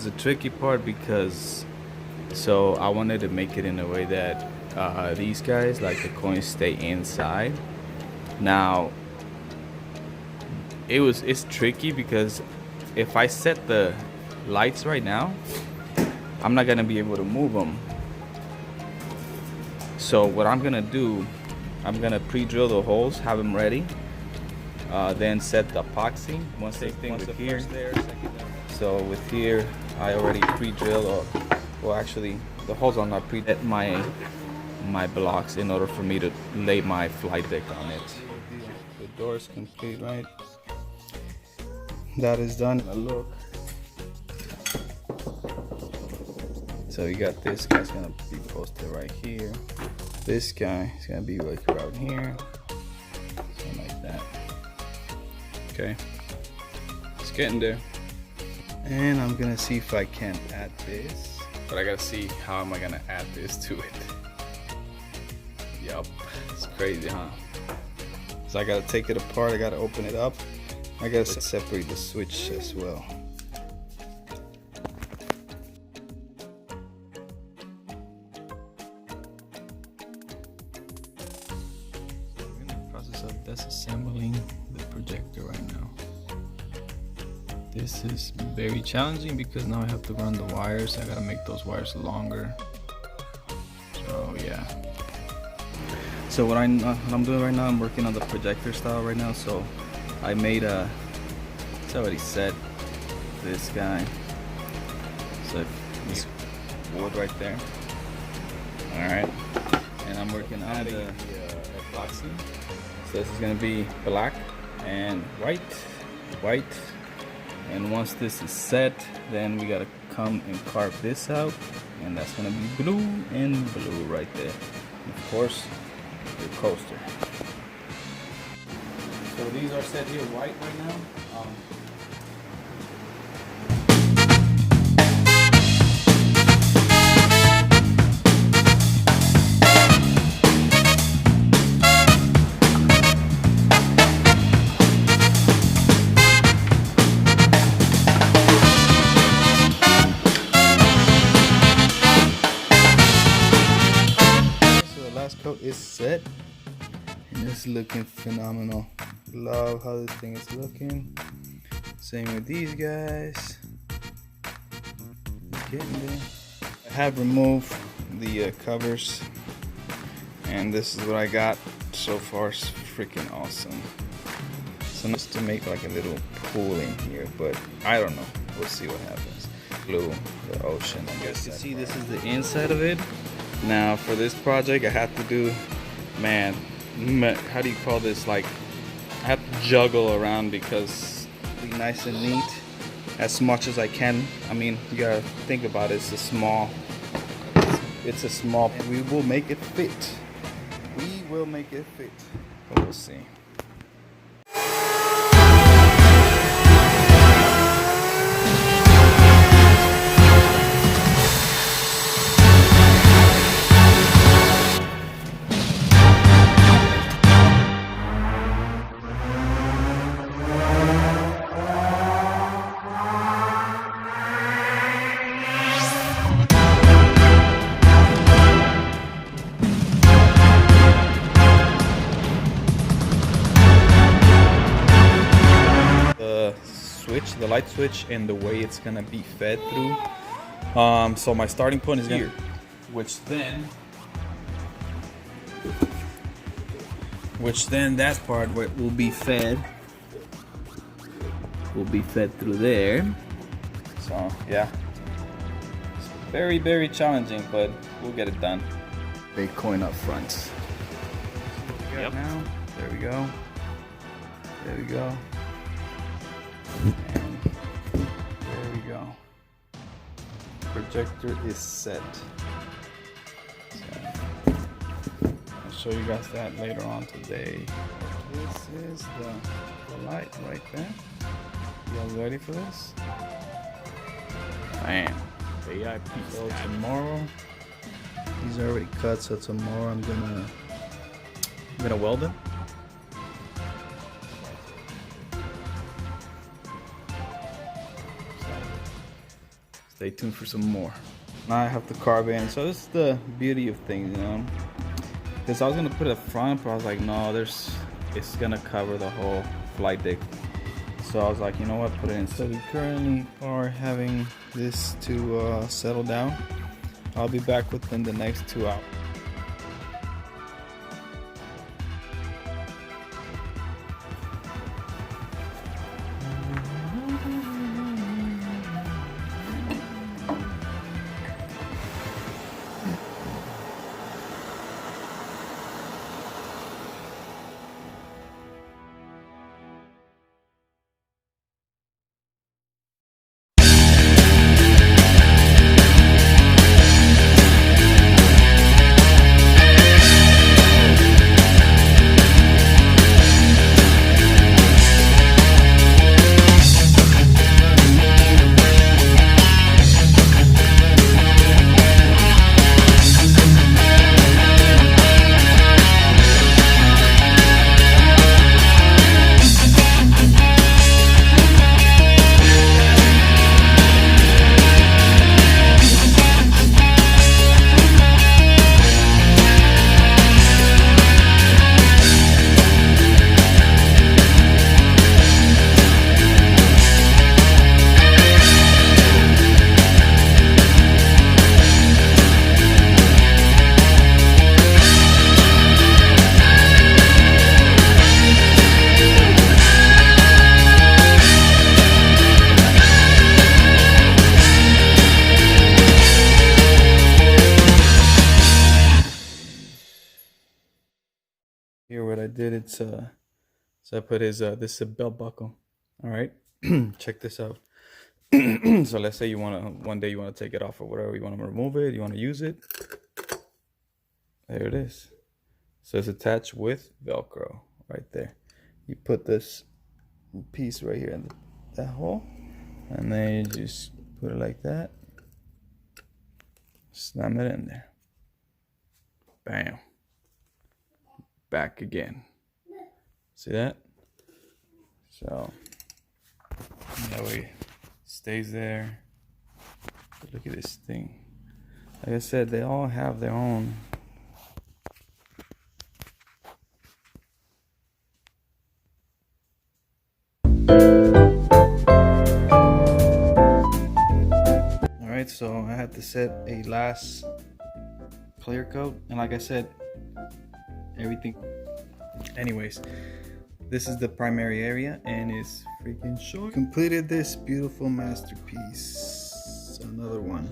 the tricky part because so I wanted to make it in a way that these guys, like the coins, stay inside. Now it's tricky because if I set the lights right now, I'm not gonna be able to move them. So what I'm gonna do, I'm gonna pre-drill the holes, have them ready, then set the epoxy. Once the here. So with here, I already pre-drilled, or well, actually, the holes are not pre-set my blocks in order for me to lay my flight deck on it. The door is complete, right? That is done. Look. So you got this guy's gonna be posted right here. This guy is gonna be like around here, something like that. Okay, it's getting there. And I'm gonna see if I can add this, but I gotta see how am I gonna add this to it. Yup, it's crazy, huh? So I gotta take it apart. I gotta open it up. I gotta separate the switch as well. I'm in the process of disassembling the projector right now. This is very challenging because now I have to run the wires. I gotta make those wires longer. So yeah. So what I'm doing right now, I'm working on the projector style right now. So I made it's already set, this guy. So this wood right there. All right, and I'm working on the epoxy. So this is gonna be black and white, and once this is set, then we gotta come and carve this out, and that's gonna be blue and blue right there. And of course, the coaster. So these are set here white right now. So the last coat is set. And it's looking phenomenal. Love how this thing is looking. Same with these guys. Getting there. I have removed the covers, and this is what I got so far. It's freaking awesome. So just to make like a little pool in here, but I don't know. We'll see what happens. Blue, the ocean. I guess you see this is the inside of it. Now for this project, I have to do, man, how do you call this? Like, I have to juggle around because be nice and neat as much as I can. I mean, you gotta think about it. It's a small. And we will make it fit. We will make it fit. But we'll see. The light switch and the way it's gonna be fed through. So my starting point is here, which then that part will be fed through there. So yeah, it's very, very challenging, but we'll get it done. Big coin up front. Yep. Now, there we go. There we go. And there we go. Projector is set. So, I'll show you guys that later on today. This is the light right there. You guys ready for this? Man, VIP. So tomorrow, these are already cut. So tomorrow I'm gonna weld them. Stay tuned for some more. Now I have the carb in, so this is the beauty of things, you know. Because I was gonna put it up front, but I was like, no, it's gonna cover the whole flight deck. So I was like, you know what, put it in. So we currently are having this to settle down. I'll be back within the next 2 hours. Here what I did, it's so I put his this is a belt buckle. All right. Check this out. So let's say you want to one day you want to take it off or whatever, you want to remove it, you want to use it. There it is. So it's attached with Velcro right there. You put this piece right here in that hole, and then you just put it like that. Slam it in there. Bam. Back again. See that? So that way it stays there. But look at this thing. Like I said, they all have their own. Alright, so I had to set a last clear coat, and like I said, everything. Anyways, this is the primary area, and it's freaking short. Completed this beautiful masterpiece. Another one.